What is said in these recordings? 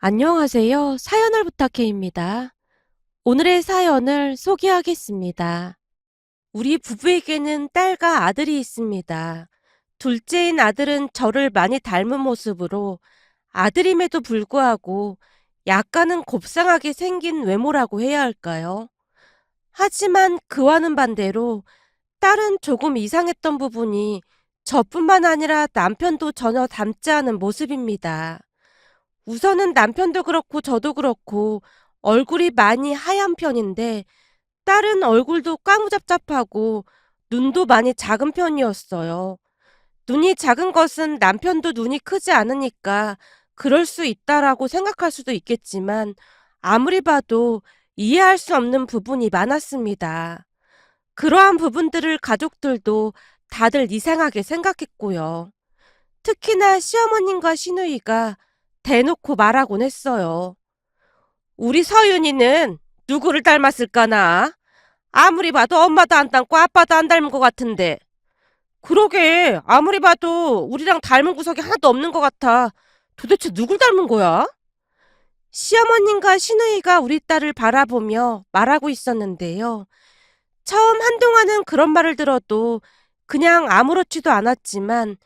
안녕하세요. 사연을 부탁해입니다. 오늘의 사연을 소개하겠습니다. 우리 부부에게는 딸과 아들이 있습니다. 둘째인 아들은 저를 많이 닮은 모습으로 아들임에도 불구하고 약간은 곱상하게 생긴 외모라고 해야 할까요? 하지만 그와는 반대로 딸은 조금 이상했던 부분이 저뿐만 아니라 남편도 전혀 닮지 않은 모습입니다. 우선은 남편도 그렇고 저도 그렇고 얼굴이 많이 하얀 편인데 딸은 얼굴도 까무잡잡하고 눈도 많이 작은 편이었어요. 눈이 작은 것은 남편도 눈이 크지 않으니까 그럴 수 있다라고 생각할 수도 있겠지만 아무리 봐도 이해할 수 없는 부분이 많았습니다. 그러한 부분들을 가족들도 다들 이상하게 생각했고요. 특히나 시어머님과 시누이가 대놓고 말하곤 했어요. 우리 서윤이는 누구를 닮았을까나? 아무리 봐도 엄마도 안 닮고 아빠도 안 닮은 것 같은데. 그러게, 아무리 봐도 우리랑 닮은 구석이 하나도 없는 것 같아. 도대체 누굴 닮은 거야? 시어머님과 시누이가 우리 딸을 바라보며 말하고 있었는데요. 처음 한동안은 그런 말을 들어도 그냥 아무렇지도 않았지만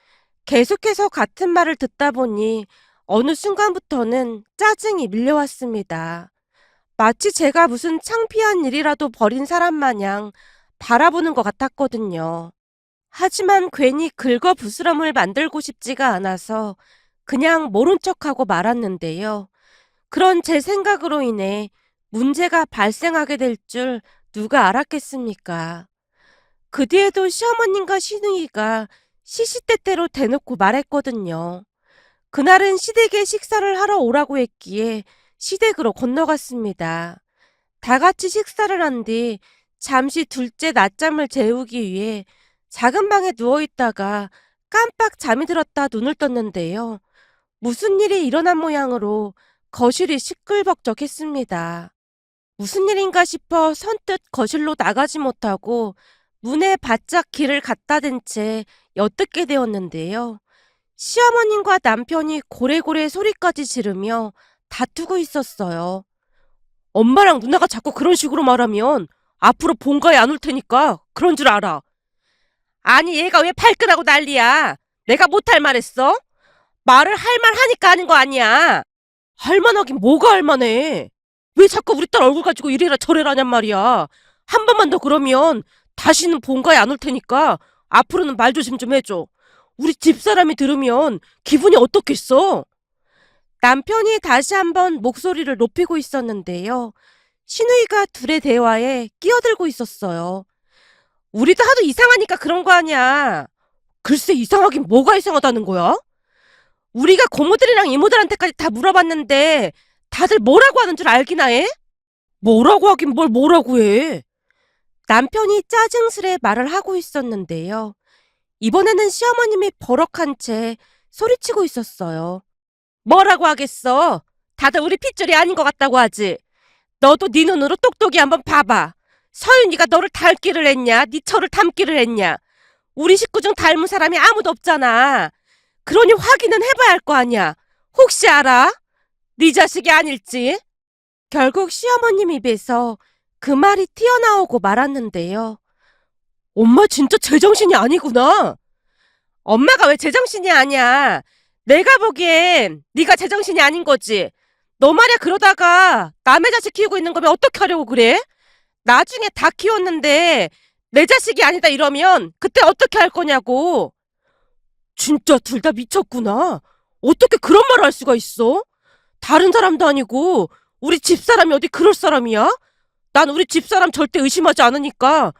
계속해서 같은 말을 듣다 보니 어느 순간부터는 짜증이 밀려왔습니다. 마치 제가 무슨 창피한 일이라도 벌인 사람 마냥 바라보는 것 같았거든요. 하지만 괜히 긁어부스럼을 만들고 싶지가 않아서 그냥 모른 척하고 말았는데요. 그런 제 생각으로 인해 문제가 발생하게 될 줄 누가 알았겠습니까? 그 뒤에도 시어머님과 시누이가 시시때때로 대놓고 말했거든요. 그날은 시댁에 식사를 하러 오라고 했기에 시댁으로 건너갔습니다. 다 같이 식사를 한 뒤 잠시 둘째 낮잠을 재우기 위해 작은 방에 누워있다가 깜빡 잠이 들었다 눈을 떴는데요. 무슨 일이 일어난 모양으로 거실이 시끌벅적했습니다. 무슨 일인가 싶어 선뜻 거실로 나가지 못하고 문에 바짝 길을 갖다 댄 채 엿듣게 되었는데요. 시어머님과 남편이 고래고래 소리까지 지르며 다투고 있었어요. 엄마랑 누나가 자꾸 그런 식으로 말하면 앞으로 본가에 안 올 테니까 그런 줄 알아. 아니 얘가 왜 발끈하고 난리야. 내가 못할 말했어? 말을 할 말 하니까 하는 거 아니야. 할만하긴 뭐가 할만해. 왜 자꾸 우리 딸 얼굴 가지고 이래라 저래라 하냔 말이야. 한 번만 더 그러면 다시는 본가에 안 올 테니까 앞으로는 말 조심 좀 해줘. 우리 집사람이 들으면 기분이 어떻겠어? 남편이 다시 한번 목소리를 높이고 있었는데요. 신우이가 둘의 대화에 끼어들고 있었어요. 우리도 하도 이상하니까 그런 거 아니야. 글쎄 이상하긴 뭐가 이상하다는 거야? 우리가 고모들이랑 이모들한테까지 다 물어봤는데 다들 뭐라고 하는 줄 알기나 해? 뭐라고 하긴 뭘 뭐라고 해. 남편이 짜증스레 말을 하고 있었는데요. 이번에는 시어머님이 버럭한 채 소리치고 있었어요. 뭐라고 하겠어? 다들 우리 핏줄이 아닌 것 같다고 하지. 너도 네 눈으로 똑똑히 한번 봐봐. 서윤이가 너를 닮기를 했냐? 네 처를 닮기를 했냐? 우리 식구 중 닮은 사람이 아무도 없잖아. 그러니 확인은 해봐야 할 거 아니야. 혹시 알아? 네 자식이 아닐지? 결국 시어머님 입에서 그 말이 튀어나오고 말았는데요. 엄마 진짜 제정신이 아니구나. 엄마가 왜 제정신이 아니야? 내가 보기엔 네가 제정신이 아닌 거지. 너 말이야 그러다가 남의 자식 키우고 있는 거면 어떻게 하려고 그래? 나중에 다 키웠는데 내 자식이 아니다 이러면 그때 어떻게 할 거냐고. 진짜 둘 다 미쳤구나. 어떻게 그런 말을 할 수가 있어? 다른 사람도 아니고 우리 집사람이 어디 그럴 사람이야? 난 우리 집사람 절대 의심하지 않으니까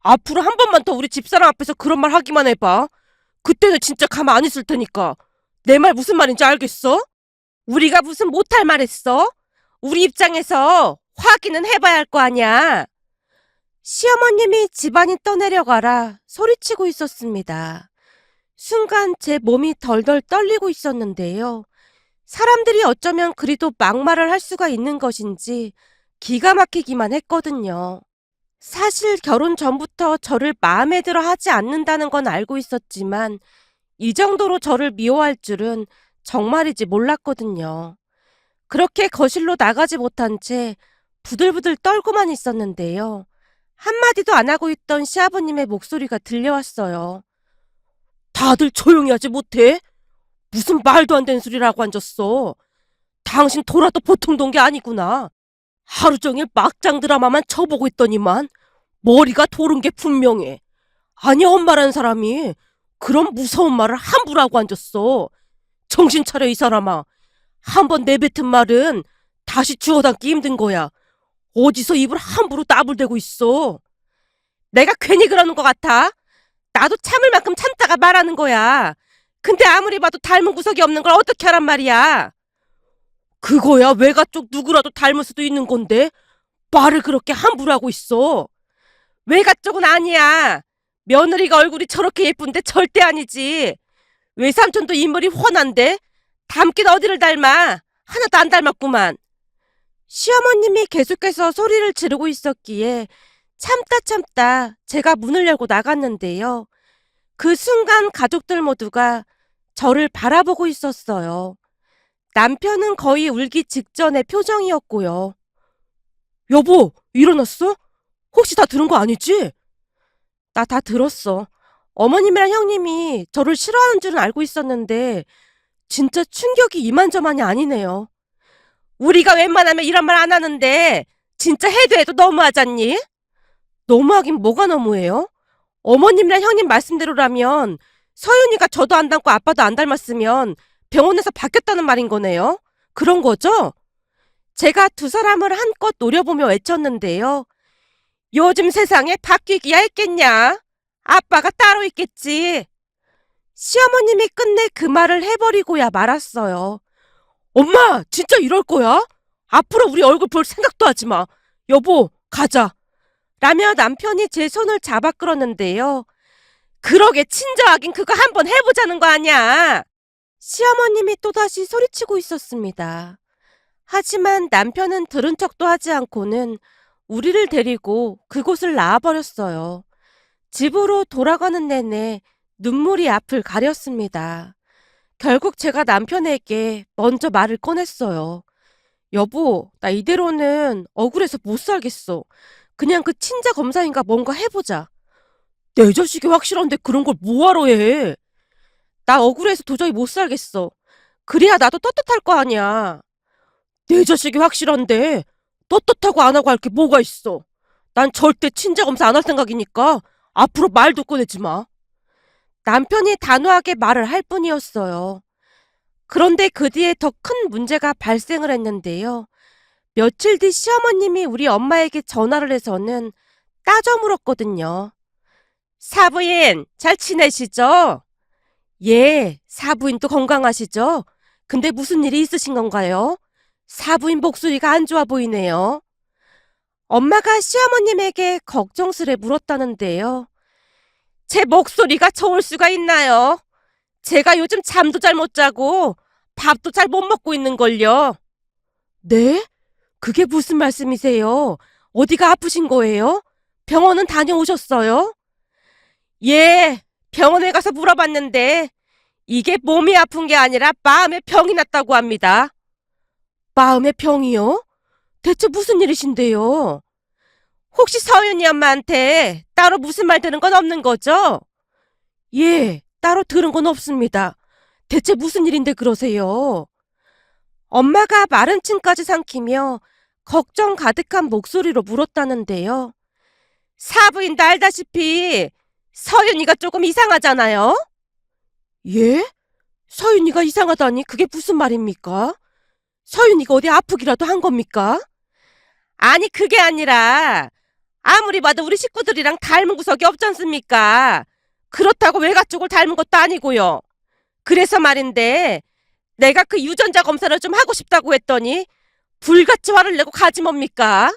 앞으로 한 번만 더 우리 집사람 앞에서 그런 말 하기만 해봐. 그때는 진짜 가만 안 있을 테니까. 내 말 무슨 말인지 알겠어? 우리가 무슨 못할 말 했어? 우리 입장에서 확인은 해봐야 할 거 아니야. 시어머님이 집안이 떠내려가라 소리치고 있었습니다. 순간 제 몸이 덜덜 떨리고 있었는데요. 사람들이 어쩌면 그리도 막말을 할 수가 있는 것인지 기가 막히기만 했거든요. 사실 결혼 전부터 저를 마음에 들어 하지 않는다는 건 알고 있었지만 이 정도로 저를 미워할 줄은 정말이지 몰랐거든요. 그렇게 거실로 나가지 못한 채 부들부들 떨고만 있었는데요. 한마디도 안 하고 있던 시아버님의 목소리가 들려왔어요. 다들 조용히 하지 못해? 무슨 말도 안 되는 소리라고 앉았어. 당신 돌아도 보통 돈 게 아니구나. 하루 종일 막장 드라마만 쳐보고 있더니만 머리가 도른 게 분명해. 아니, 엄마라는 사람이 그런 무서운 말을 함부로 하고 앉았어. 정신 차려, 이 사람아. 한번 내뱉은 말은 다시 주워 담기 힘든 거야. 어디서 입을 함부로 나불대고 있어. 내가 괜히 그러는 것 같아? 나도 참을 만큼 참다가 말하는 거야. 근데 아무리 봐도 닮은 구석이 없는 걸 어떻게 하란 말이야. 그거야 외가 쪽 누구라도 닮을 수도 있는 건데 말을 그렇게 함부로 하고 있어. 외가 쪽은 아니야. 며느리가 얼굴이 저렇게 예쁜데 절대 아니지. 외삼촌도 인물이 훤한데 닮긴 어디를 닮아. 하나도 안 닮았구만. 시어머님이 계속해서 소리를 지르고 있었기에 참다 제가 문을 열고 나갔는데요. 그 순간 가족들 모두가 저를 바라보고 있었어요. 남편은 거의 울기 직전의 표정이었고요. 여보, 일어났어? 혹시 다 들은 거 아니지? 나 다 들었어. 어머님이랑 형님이 저를 싫어하는 줄은 알고 있었는데 진짜 충격이 이만저만이 아니네요. 우리가 웬만하면 이런 말 안 하는데 진짜 해도 너무하잖니? 너무하긴 뭐가 너무해요? 어머님이랑 형님 말씀대로라면 서윤이가 저도 안 닮고 아빠도 안 닮았으면 병원에서 바뀌었다는 말인 거네요. 그런 거죠? 제가 두 사람을 한껏 노려보며 외쳤는데요. 요즘 세상에 바뀌기야 했겠냐? 아빠가 따로 있겠지. 시어머님이 끝내 그 말을 해버리고야 말았어요. 엄마, 진짜 이럴 거야? 앞으로 우리 얼굴 볼 생각도 하지 마. 여보, 가자. 라며 남편이 제 손을 잡아 끌었는데요. 그러게 친절하긴 그거 한번 해보자는 거 아니야. 시어머님이 또다시 소리치고 있었습니다. 하지만 남편은 들은 척도 하지 않고는 우리를 데리고 그곳을 나와버렸어요. 집으로 돌아가는 내내 눈물이 앞을 가렸습니다. 결국 제가 남편에게 먼저 말을 꺼냈어요. 여보, 나 이대로는 억울해서 못 살겠어. 그냥 그 친자 검사인가 뭔가 해보자. 내 자식이 확실한데 그런 걸 뭐하러 해? 나 억울해서 도저히 못 살겠어. 그래야 나도 떳떳할 거 아니야. 내 자식이 확실한데 떳떳하고 안 하고 할 게 뭐가 있어. 난 절대 친자 검사 안 할 생각이니까 앞으로 말도 꺼내지 마. 남편이 단호하게 말을 할 뿐이었어요. 그런데 그 뒤에 더 큰 문제가 발생을 했는데요. 며칠 뒤 시어머님이 우리 엄마에게 전화를 해서는 따져 물었거든요. 사부인, 잘 지내시죠? 예, 사부인도 건강하시죠? 근데 무슨 일이 있으신 건가요? 사부인 목소리가 안 좋아 보이네요. 엄마가 시어머님에게 걱정스레 물었다는데요. 제 목소리가 좋을 수가 있나요? 제가 요즘 잠도 잘 못 자고 밥도 잘 못 먹고 있는걸요. 네? 그게 무슨 말씀이세요? 어디가 아프신 거예요? 병원은 다녀오셨어요? 예, 병원에 가서 물어봤는데 이게 몸이 아픈 게 아니라 마음의 병이 났다고 합니다. 마음의 병이요? 대체 무슨 일이신데요? 혹시 서윤이 엄마한테 따로 무슨 말 들은 건 없는 거죠? 예, 따로 들은 건 없습니다. 대체 무슨 일인데 그러세요? 엄마가 마른 침까지 삼키며 걱정 가득한 목소리로 물었다는데요. 사부인도 알다시피 서윤이가 조금 이상하잖아요? 예? 서윤이가 이상하다니 그게 무슨 말입니까? 서윤이가 어디 아프기라도 한 겁니까? 아니, 그게 아니라 아무리 봐도 우리 식구들이랑 닮은 구석이 없지 않습니까? 그렇다고 외가 쪽을 닮은 것도 아니고요. 그래서 말인데 내가 그 유전자 검사를 좀 하고 싶다고 했더니 불같이 화를 내고 가지 뭡니까?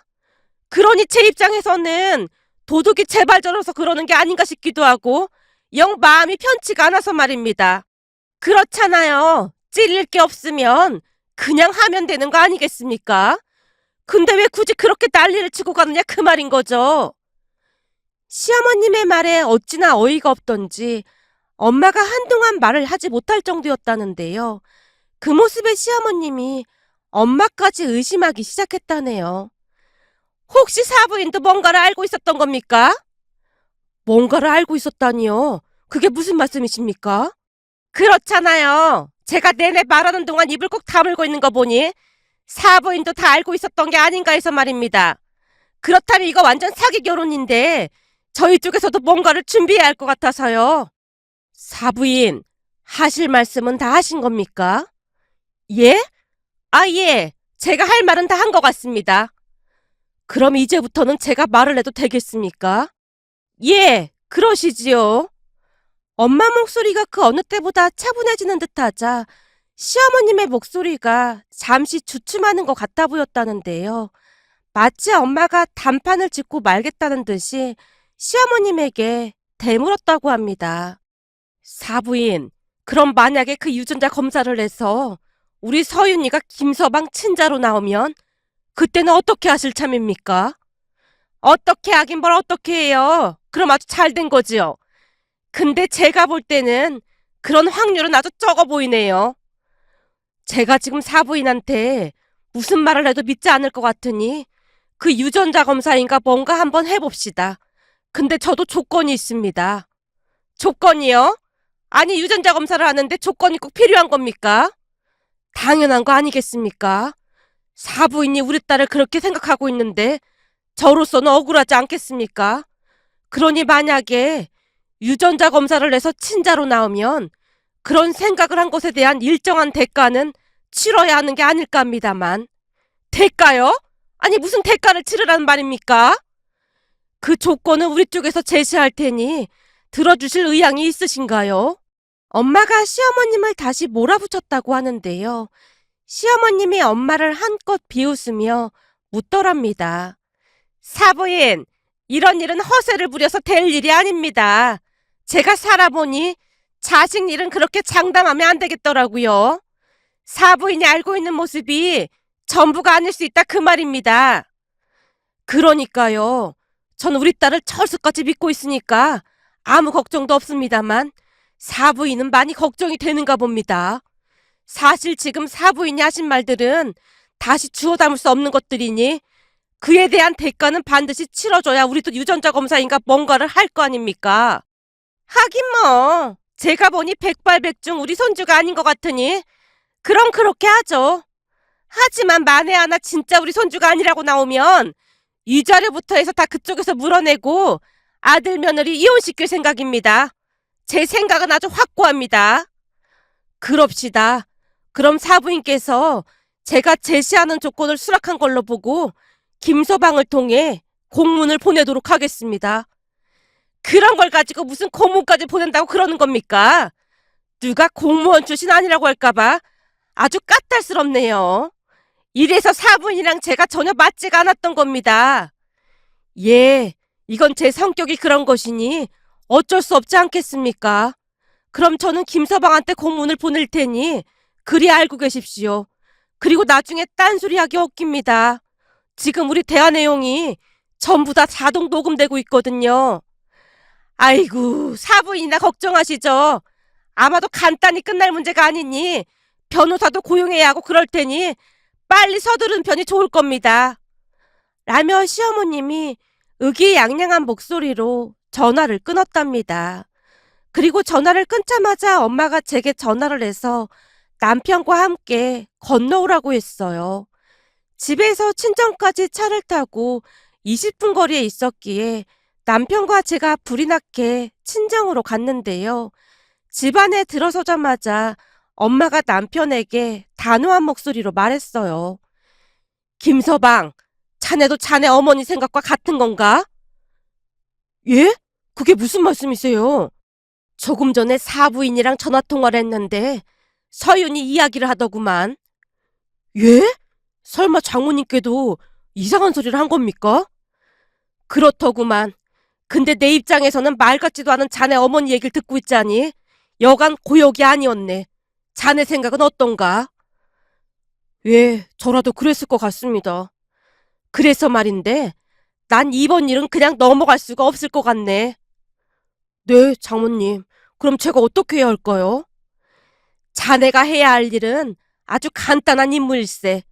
그러니 제 입장에서는 도둑이 제발 저러서 그러는 게 아닌가 싶기도 하고 영 마음이 편치가 않아서 말입니다. 그렇잖아요. 찔릴 게 없으면 그냥 하면 되는 거 아니겠습니까? 근데 왜 굳이 그렇게 난리를 치고 가느냐 그 말인 거죠. 시어머님의 말에 어찌나 어이가 없던지 엄마가 한동안 말을 하지 못할 정도였다는데요. 그 모습에 시어머님이 엄마까지 의심하기 시작했다네요. 혹시 사부인도 뭔가를 알고 있었던 겁니까? 뭔가를 알고 있었다니요? 그게 무슨 말씀이십니까? 그렇잖아요. 제가 내내 말하는 동안 입을 꼭 다물고 있는 거 보니 사부인도 다 알고 있었던 게 아닌가 해서 말입니다. 그렇다면 이거 완전 사기 결혼인데 저희 쪽에서도 뭔가를 준비해야 할 것 같아서요. 사부인, 하실 말씀은 다 하신 겁니까? 예? 아, 예. 제가 할 말은 다 한 것 같습니다. 그럼 이제부터는 제가 말을 해도 되겠습니까? 예, 그러시지요. 엄마 목소리가 그 어느 때보다 차분해지는 듯하자 시어머님의 목소리가 잠시 주춤하는 것 같아 보였다는데요. 마치 엄마가 단판을 짓고 말겠다는 듯이 시어머님에게 대물었다고 합니다. 사부인, 그럼 만약에 그 유전자 검사를 해서 우리 서윤이가 김서방 친자로 나오면 그때는 어떻게 하실 참입니까? 어떻게 하긴 뭘 어떻게 해요. 그럼 아주 잘 된 거지요. 근데 제가 볼 때는 그런 확률은 아주 적어 보이네요. 제가 지금 사부인한테 무슨 말을 해도 믿지 않을 것 같으니 그 유전자 검사인가 뭔가 한번 해봅시다. 근데 저도 조건이 있습니다. 조건이요? 아니, 유전자 검사를 하는데 조건이 꼭 필요한 겁니까? 당연한 거 아니겠습니까? 사부인이 우리 딸을 그렇게 생각하고 있는데 저로서는 억울하지 않겠습니까? 그러니 만약에 유전자 검사를 해서 친자로 나오면 그런 생각을 한 것에 대한 일정한 대가는 치러야 하는 게 아닐까 합니다만. 대가요? 아니, 무슨 대가를 치르라는 말입니까? 그 조건은 우리 쪽에서 제시할 테니 들어주실 의향이 있으신가요? 엄마가 시어머님을 다시 몰아붙였다고 하는데요. 시어머님이 엄마를 한껏 비웃으며 묻더랍니다. 사부인, 이런 일은 허세를 부려서 될 일이 아닙니다. 제가 살아보니 자식 일은 그렇게 장담하면 안 되겠더라고요. 사부인이 알고 있는 모습이 전부가 아닐 수 있다 그 말입니다. 그러니까요. 전 우리 딸을 철수까지 믿고 있으니까 아무 걱정도 없습니다만 사부인은 많이 걱정이 되는가 봅니다. 사실 지금 사부인이 하신 말들은 다시 주워 담을 수 없는 것들이니 그에 대한 대가는 반드시 치러줘야 우리도 유전자 검사인가 뭔가를 할 거 아닙니까? 하긴 뭐 제가 보니 백발백중 우리 손주가 아닌 것 같으니 그럼 그렇게 하죠. 하지만 만에 하나 진짜 우리 손주가 아니라고 나오면 위자료부터 해서 다 그쪽에서 물어내고 아들 며느리 이혼시킬 생각입니다. 제 생각은 아주 확고합니다. 그럽시다. 그럼 사부인께서 제가 제시하는 조건을 수락한 걸로 보고 김서방을 통해 공문을 보내도록 하겠습니다. 그런 걸 가지고 무슨 공문까지 보낸다고 그러는 겁니까? 누가 공무원 출신 아니라고 할까봐 아주 까탈스럽네요. 이래서 사부인이랑 제가 전혀 맞지가 않았던 겁니다. 예, 이건 제 성격이 그런 것이니 어쩔 수 없지 않겠습니까? 그럼 저는 김서방한테 공문을 보낼 테니 그리 알고 계십시오. 그리고 나중에 딴소리하기 없깁니다. 지금 우리 대화 내용이 전부 다 자동 녹음되고 있거든요. 아이고, 사부인이나 걱정하시죠. 아마도 간단히 끝날 문제가 아니니 변호사도 고용해야 하고 그럴 테니 빨리 서두르는 편이 좋을 겁니다. 라며 시어머님이 의기양양한 목소리로 전화를 끊었답니다. 그리고 전화를 끊자마자 엄마가 제게 전화를 해서 남편과 함께 건너오라고 했어요. 집에서 친정까지 차를 타고 20분 거리에 있었기에 남편과 제가 불이 나게 친정으로 갔는데요. 집 안에 들어서자마자 엄마가 남편에게 단호한 목소리로 말했어요. 김서방, 자네도 자네 어머니 생각과 같은 건가? 예? 그게 무슨 말씀이세요? 조금 전에 사부인이랑 전화통화를 했는데 서윤이 이야기를 하더구만. 예? 설마 장모님께도 이상한 소리를 한 겁니까? 그렇더구만. 근데 내 입장에서는 말 같지도 않은 자네 어머니 얘기를 듣고 있자니 여간 고역이 아니었네. 자네 생각은 어떤가? 예, 저라도 그랬을 것 같습니다. 그래서 말인데 난 이번 일은 그냥 넘어갈 수가 없을 것 같네. 네, 장모님. 그럼 제가 어떻게 해야 할까요? 자네가 해야 할 일은 아주 간단한 임무일세.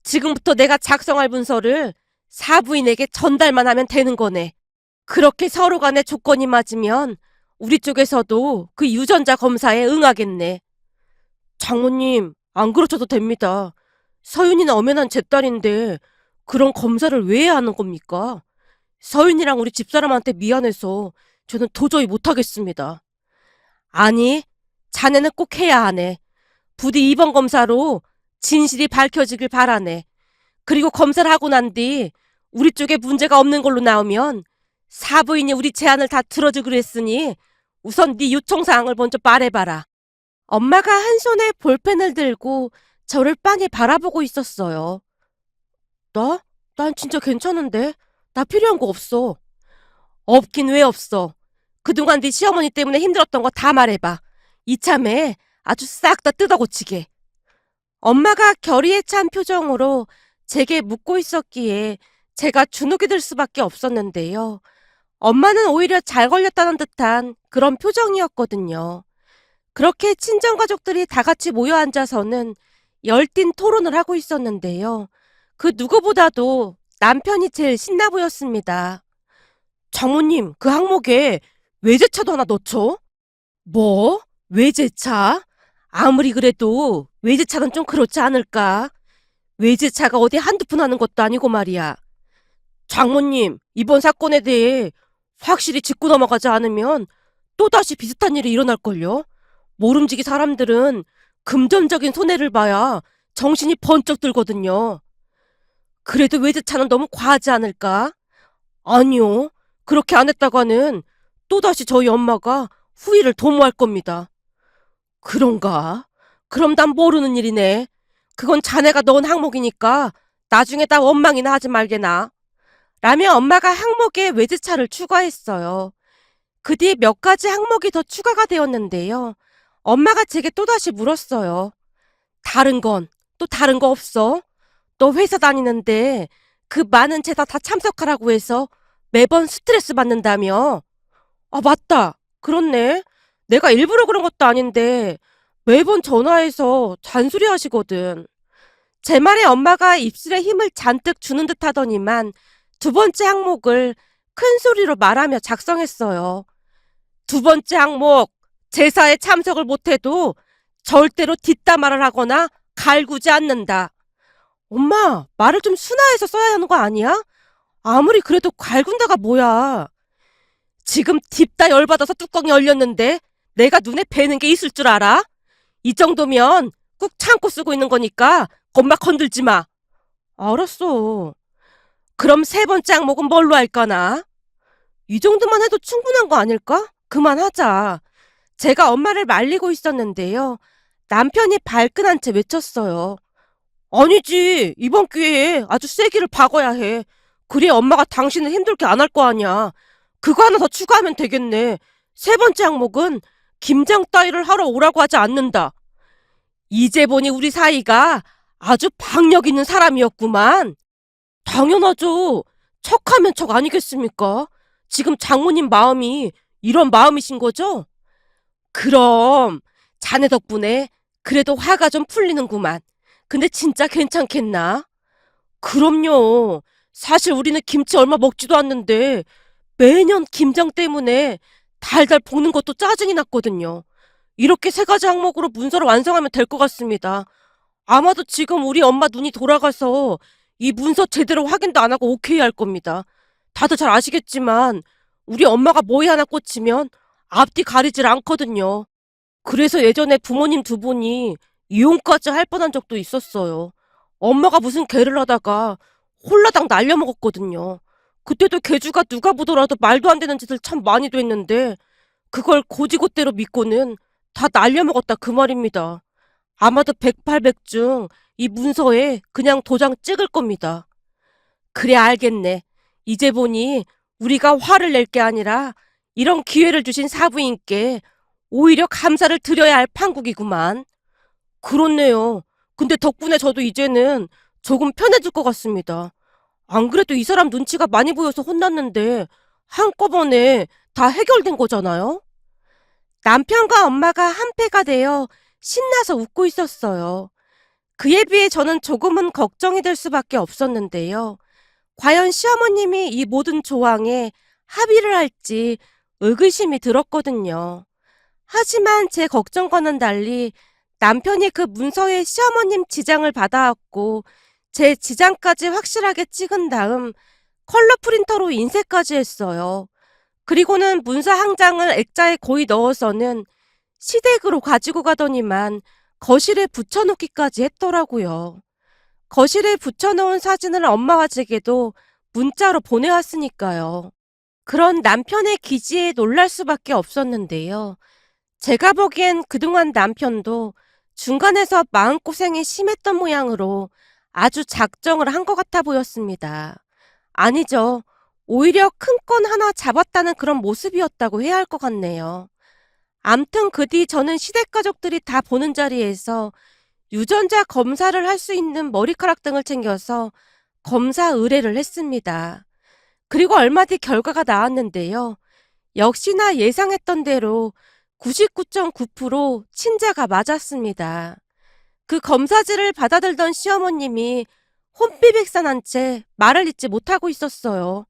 지금부터 내가 작성할 문서를 사부인에게 전달만 하면 되는 거네. 그렇게 서로 간에 조건이 맞으면 우리 쪽에서도 그 유전자 검사에 응하겠네. 장모님, 안 그러셔도 됩니다. 서윤이는 엄연한 제 딸인데 그런 검사를 왜 해야 하는 겁니까? 서윤이랑 우리 집사람한테 미안해서 저는 도저히 못하겠습니다. 아니, 자네는 꼭 해야 하네. 부디 이번 검사로 진실이 밝혀지길 바라네. 그리고 검사를 하고 난 뒤 우리 쪽에 문제가 없는 걸로 나오면 사부인이 우리 제안을 다 들어주기로 했으니 우선 네 요청사항을 먼저 말해봐라. 엄마가 한 손에 볼펜을 들고 저를 빤히 바라보고 있었어요. 나? 난 진짜 괜찮은데. 나 필요한 거 없어. 없긴 왜 없어. 그동안 네 시어머니 때문에 힘들었던 거 다 말해봐. 이참에 아주 싹 다 뜯어고치게. 엄마가 결의에 찬 표정으로 제게 묻고 있었기에 제가 주눅이 들 수밖에 없었는데요. 엄마는 오히려 잘 걸렸다는 듯한 그런 표정이었거든요. 그렇게 친정가족들이 다 같이 모여 앉아서는 열띤 토론을 하고 있었는데요. 그 누구보다도 남편이 제일 신나 보였습니다. 장모님, 그 항목에 외제차도 하나 넣죠? 뭐? 외제차? 아무리 그래도 외제차는 좀 그렇지 않을까? 외제차가 어디 한두 푼 하는 것도 아니고 말이야. 장모님, 이번 사건에 대해 확실히 짚고 넘어가지 않으면 또다시 비슷한 일이 일어날걸요? 모름지기 사람들은 금전적인 손해를 봐야 정신이 번쩍 들거든요. 그래도 외제차는 너무 과하지 않을까? 아니요. 그렇게 안 했다가는 또다시 저희 엄마가 후회를 도모할 겁니다. 그런가? 그럼 난 모르는 일이네. 그건 자네가 넣은 항목이니까 나중에 다 원망이나 하지 말게나. 라며 엄마가 항목에 외제차를 추가했어요. 그 뒤에 몇 가지 항목이 더 추가가 되었는데요. 엄마가 제게 또다시 물었어요. 다른 건 또 다른 거 없어? 너 회사 다니는데 그 많은 제사 다 참석하라고 해서 매번 스트레스 받는다며? 아, 맞다. 그렇네. 내가 일부러 그런 것도 아닌데 매번 전화해서 잔소리 하시거든. 제 말에 엄마가 입술에 힘을 잔뜩 주는 듯 하더니만 두 번째 항목을 큰 소리로 말하며 작성했어요. 두 번째 항목, 제사에 참석을 못해도 절대로 뒷담화를 하거나 갈구지 않는다. 엄마, 말을 좀 순화해서 써야 하는 거 아니야? 아무리 그래도 갈군다가 뭐야. 지금 딥다 열받아서 뚜껑이 열렸는데 내가 눈에 뵈는 게 있을 줄 알아? 이 정도면 꾹 참고 쓰고 있는 거니까 겁막 건들지 마. 알았어. 그럼 세 번째 항목은 뭘로 할까나? 이 정도만 해도 충분한 거 아닐까? 그만하자. 제가 엄마를 말리고 있었는데요. 남편이 발끈한 채 외쳤어요. 아니지. 이번 기회에 아주 세기를 박아야 해. 그래야 엄마가 당신을 힘들게 안 할 거 아니야. 그거 하나 더 추가하면 되겠네. 세 번째 항목은 김장 따위를 하러 오라고 하지 않는다. 이제 보니 우리 사이가 아주 박력 있는 사람이었구만. 당연하죠. 척하면 척 아니겠습니까? 지금 장모님 마음이 이런 마음이신 거죠? 그럼 자네 덕분에 그래도 화가 좀 풀리는구만. 근데 진짜 괜찮겠나? 그럼요. 사실 우리는 김치 얼마 먹지도 않는데 매년 김장 때문에 달달 볶는 것도 짜증이 났거든요. 이렇게 세 가지 항목으로 문서를 완성하면 될 것 같습니다. 아마도 지금 우리 엄마 눈이 돌아가서 이 문서 제대로 확인도 안 하고 오케이 할 겁니다. 다들 잘 아시겠지만 우리 엄마가 뭐에 하나 꽂히면 앞뒤 가리질 않거든요. 그래서 예전에 부모님 두 분이 이혼까지 할 뻔한 적도 있었어요. 엄마가 무슨 개를 하다가 홀라당 날려먹었거든요. 그때도 개주가 누가 보더라도 말도 안 되는 짓을 참 많이도 했는데 그걸 고지고대로 믿고는 다 날려먹었다 그 말입니다. 아마도 백팔백중 이 문서에 그냥 도장 찍을 겁니다. 그래 알겠네. 이제 보니 우리가 화를 낼 게 아니라 이런 기회를 주신 사부인께 오히려 감사를 드려야 할 판국이구만. 그렇네요. 근데 덕분에 저도 이제는 조금 편해질 것 같습니다. 안 그래도 이 사람 눈치가 많이 보여서 혼났는데 한꺼번에 다 해결된 거잖아요? 남편과 엄마가 한패가 되어 신나서 웃고 있었어요. 그에 비해 저는 조금은 걱정이 될 수밖에 없었는데요. 과연 시어머님이 이 모든 조항에 합의를 할지 의구심이 들었거든요. 하지만 제 걱정과는 달리 남편이 그 문서에 시어머님 지장을 받아왔고 제 지장까지 확실하게 찍은 다음 컬러 프린터로 인쇄까지 했어요. 그리고는 문서 한 장을 액자에 고이 넣어서는 시댁으로 가지고 가더니만 거실에 붙여놓기까지 했더라고요. 거실에 붙여놓은 사진을 엄마와 제게도 문자로 보내왔으니까요. 그런 남편의 기지에 놀랄 수밖에 없었는데요. 제가 보기엔 그동안 남편도 중간에서 마음고생이 심했던 모양으로 아주 작정을 한 것 같아 보였습니다. 아니죠. 오히려 큰 건 하나 잡았다는 그런 모습이었다고 해야 할 것 같네요. 암튼 그 뒤 저는 시댁 가족들이 다 보는 자리에서 유전자 검사를 할 수 있는 머리카락 등을 챙겨서 검사 의뢰를 했습니다. 그리고 얼마 뒤 결과가 나왔는데요. 역시나 예상했던 대로 99.9% 친자가 맞았습니다. 그 검사지를 받아들던 시어머님이 혼비백산한 채 말을 잇지 못하고 있었어요.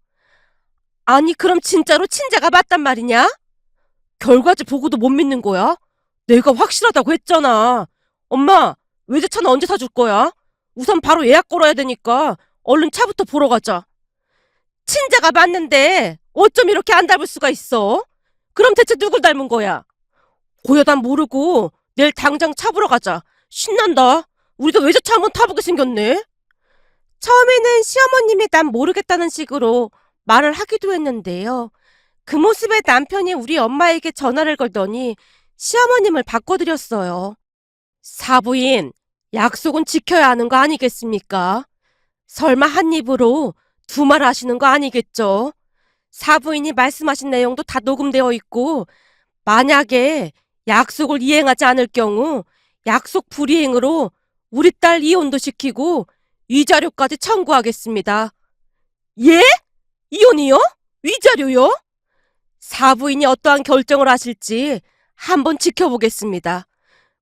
아니 그럼 진짜로 친자가 맞단 말이냐? 결과지 보고도 못 믿는 거야? 내가 확실하다고 했잖아. 엄마, 외제차는 언제 사줄 거야? 우선 바로 예약 걸어야 되니까 얼른 차부터 보러 가자. 친자가 맞는데 어쩜 이렇게 안 닮을 수가 있어? 그럼 대체 누굴 닮은 거야? 고야 난 모르고 내일 당장 차 보러 가자. 신난다. 우리도 외제차 한번 타보게 생겼네. 처음에는 시어머님이 난 모르겠다는 식으로 말을 하기도 했는데요. 그 모습에 남편이 우리 엄마에게 전화를 걸더니 시어머님을 바꿔드렸어요. 사부인, 약속은 지켜야 하는 거 아니겠습니까? 설마 한 입으로 두 말 하시는 거 아니겠죠? 사부인이 말씀하신 내용도 다 녹음되어 있고 만약에 약속을 이행하지 않을 경우 약속 불이행으로 우리 딸 이혼도 시키고 위자료까지 청구하겠습니다. 예? 이혼이요? 위자료요? 사부인이 어떠한 결정을 하실지 한번 지켜보겠습니다.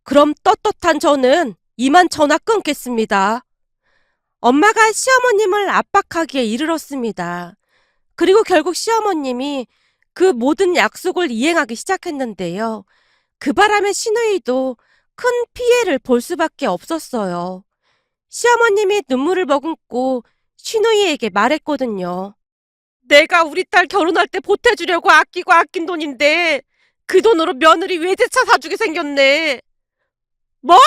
그럼 떳떳한 저는 이만 전화 끊겠습니다. 엄마가 시어머님을 압박하기에 이르렀습니다. 그리고 결국 시어머님이 그 모든 약속을 이행하기 시작했는데요. 그 바람에 시누이도 큰 피해를 볼 수밖에 없었어요. 시어머님이 눈물을 머금고 시누이에게 말했거든요. 내가 우리 딸 결혼할 때 보태주려고 아끼고 아낀 돈인데 그 돈으로 며느리 외제차 사주게 생겼네. 뭐?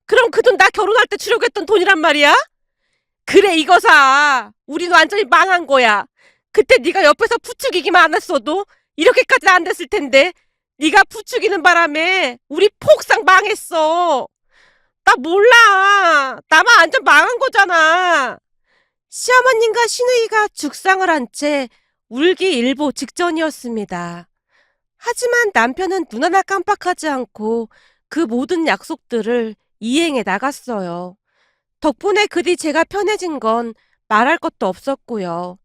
그럼 그 돈 나 결혼할 때 주려고 했던 돈이란 말이야? 그래 이거사. 우린 완전히 망한 거야. 그때 네가 옆에서 부추기기만 안 했어도 이렇게까지는 안 됐을 텐데 네가 부추기는 바람에 우리 폭삭 망했어. 나 몰라. 나만 완전 망한 거잖아. 시어머님과 시누이가 죽상을 한 채 울기 일보 직전이었습니다. 하지만 남편은 눈 하나 깜빡하지 않고 그 모든 약속들을 이행해 나갔어요. 덕분에 그 뒤 제가 편해진 건 말할 것도 없었고요.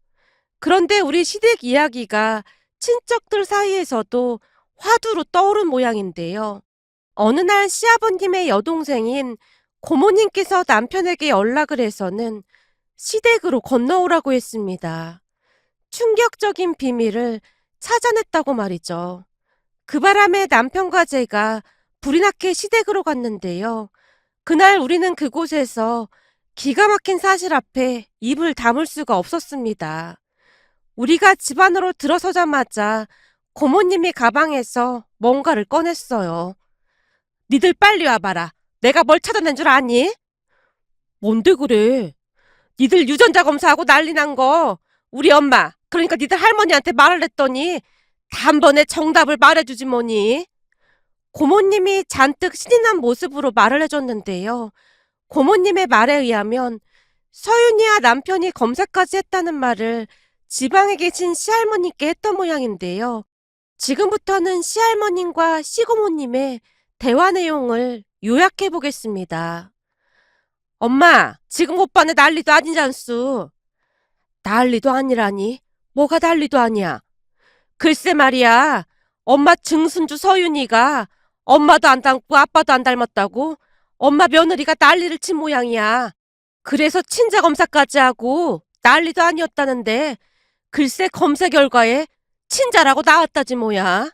그런데 우리 시댁 이야기가 친척들 사이에서도 화두로 떠오른 모양인데요. 어느 날 시아버님의 여동생인 고모님께서 남편에게 연락을 해서는 시댁으로 건너오라고 했습니다. 충격적인 비밀을 찾아냈다고 말이죠. 그 바람에 남편과 제가 불이 나게 시댁으로 갔는데요. 그날 우리는 그곳에서 기가 막힌 사실 앞에 입을 다물 수가 없었습니다. 우리가 집 안으로 들어서자마자 고모님이 가방에서 뭔가를 꺼냈어요. 니들 빨리 와봐라. 내가 뭘 찾아낸 줄 아니? 뭔데 그래? 니들 유전자 검사하고 난리 난 거 우리 엄마 그러니까 니들 할머니한테 말을 했더니 단번에 정답을 말해주지 뭐니. 고모님이 잔뜩 신이 난 모습으로 말을 해줬는데요. 고모님의 말에 의하면 서윤이와 남편이 검사까지 했다는 말을 지방에 계신 시할머니께 했던 모양인데요. 지금부터는 시할머님과 시고모님의 대화 내용을 요약해 보겠습니다. 엄마, 지금 오빠네 난리도 아니잖수. 난리도 아니라니? 뭐가 난리도 아니야? 글쎄 말이야. 엄마 증순주 서윤이가 엄마도 안 닮고 아빠도 안 닮았다고 엄마 며느리가 난리를 친 모양이야. 그래서 친자 검사까지 하고 난리도 아니었다는데 글쎄 검사 결과에 친자라고 나왔다지 뭐야.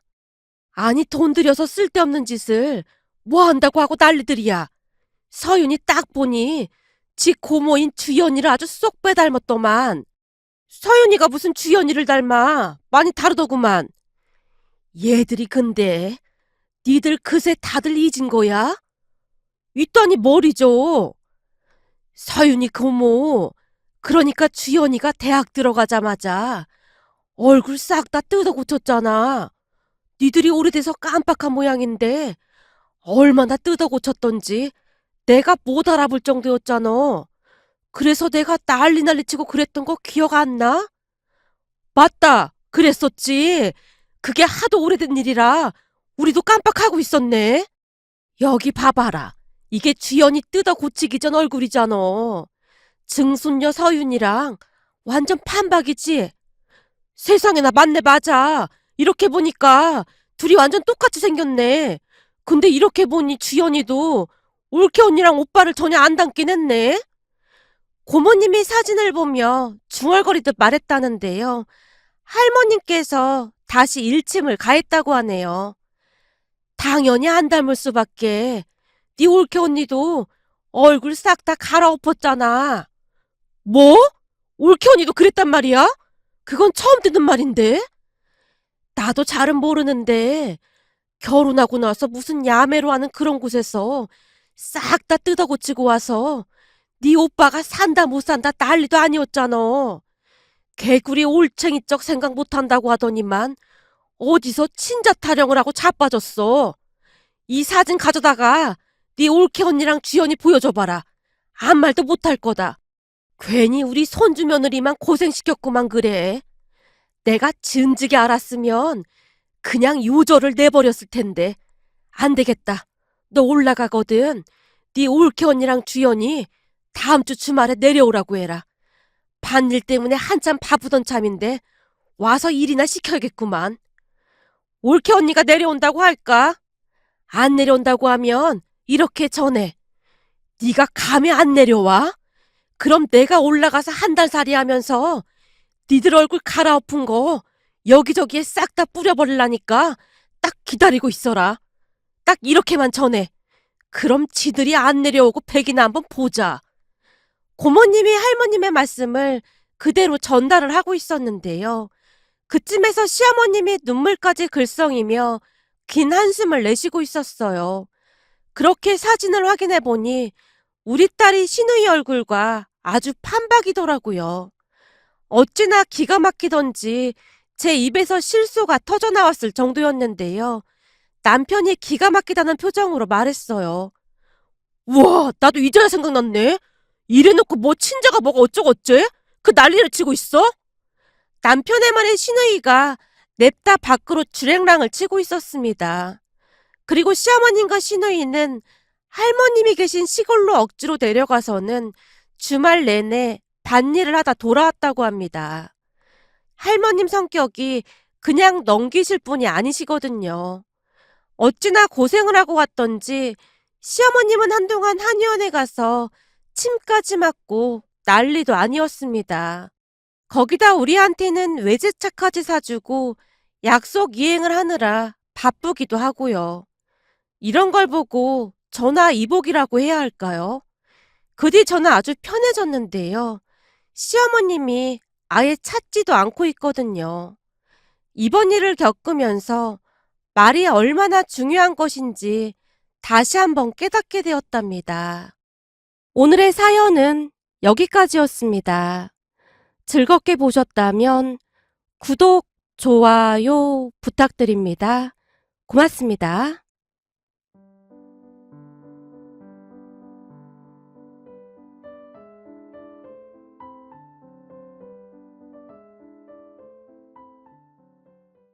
아니 돈 들여서 쓸데없는 짓을 뭐 한다고 하고 난리들이야. 서윤이 딱 보니 지 고모인 주연이를 아주 쏙 빼닮았더만. 서윤이가 무슨 주연이를 닮아. 많이 다르더구만. 얘들이 근데 니들 그새 다들 잊은 거야? 있더니 머리죠. 서윤이 고모, 그러니까 주연이가 대학 들어가자마자 얼굴 싹 다 뜯어 고쳤잖아. 니들이 오래돼서 깜빡한 모양인데 얼마나 뜯어 고쳤던지 내가 못 알아볼 정도였잖아. 그래서 내가 난리 치고 그랬던 거 기억 안 나? 맞다, 그랬었지. 그게 하도 오래된 일이라 우리도 깜빡하고 있었네. 여기 봐봐라. 이게 주연이 뜯어 고치기 전 얼굴이잖아. 증손녀 서윤이랑 완전 판박이지? 세상에나 맞네 맞아. 이렇게 보니까 둘이 완전 똑같이 생겼네. 근데 이렇게 보니 주연이도 올케 언니랑 오빠를 전혀 안 닮긴 했네. 고모님이 사진을 보며 중얼거리듯 말했다는데요. 할머님께서 다시 일침을 가했다고 하네요. 당연히 안 닮을 수밖에. 네 올케 언니도 얼굴 싹 다 갈아엎었잖아. 뭐? 올케 언니도 그랬단 말이야? 그건 처음 듣는 말인데? 나도 잘은 모르는데 결혼하고 나서 무슨 야매로 하는 그런 곳에서 싹 다 뜯어고치고 와서 네 오빠가 산다 못 산다 난리도 아니었잖아. 개구리 올챙이 쩍 생각 못한다고 하더니만 어디서 친자 타령을 하고 자빠졌어. 이 사진 가져다가 네 올케 언니랑 주연이 보여줘봐라. 아무 말도 못할 거다. 괜히 우리 손주 며느리만 고생시켰구만 그래. 내가 진즉에 알았으면 그냥 요절을 내버렸을 텐데. 안 되겠다. 너 올라가거든. 네 올케 언니랑 주연이 다음 주 주말에 내려오라고 해라. 밭일 때문에 한참 바쁘던 참인데 와서 일이나 시켜야겠구만. 올케 언니가 내려온다고 할까? 안 내려온다고 하면 이렇게 전해. 네가 감히 안 내려와? 그럼 내가 올라가서 한 달 살이 하면서 니들 얼굴 갈아엎은 거 여기저기에 싹 다 뿌려버리려니까 딱 기다리고 있어라. 딱 이렇게만 전해. 그럼 지들이 안 내려오고 백이나 한번 보자. 고모님이 할머님의 말씀을 그대로 전달을 하고 있었는데요. 그쯤에서 시어머님이 눈물까지 글썽이며 긴 한숨을 내쉬고 있었어요. 그렇게 사진을 확인해 보니 우리 딸이 시누이 얼굴과 아주 판박이더라고요. 어찌나 기가 막히던지 제 입에서 실소가 터져나왔을 정도였는데요. 남편이 기가 막히다는 표정으로 말했어요. 우와, 나도 이제야 생각났네. 이래놓고 뭐 친자가 뭐가 어쩌고어째? 그 난리를 치고 있어? 남편의 말에 시누이가 냅다 밖으로 주랭랑을 치고 있었습니다. 그리고 시어머님과 시누이는 할머님이 계신 시골로 억지로 내려가서는 주말 내내 밭일을 하다 돌아왔다고 합니다. 할머님 성격이 그냥 넘기실 분이 아니시거든요. 어찌나 고생을 하고 왔던지 시어머님은 한동안 한의원에 가서 침까지 맞고 난리도 아니었습니다. 거기다 우리한테는 외제차까지 사주고 약속 이행을 하느라 바쁘기도 하고요. 이런 걸 보고 전화 이복이라고 해야 할까요? 그 뒤 저는 아주 편해졌는데요. 시어머님이 아예 찾지도 않고 있거든요. 이번 일을 겪으면서 말이 얼마나 중요한 것인지 다시 한번 깨닫게 되었답니다. 오늘의 사연은 여기까지였습니다. 즐겁게 보셨다면 구독, 좋아요 부탁드립니다. 고맙습니다.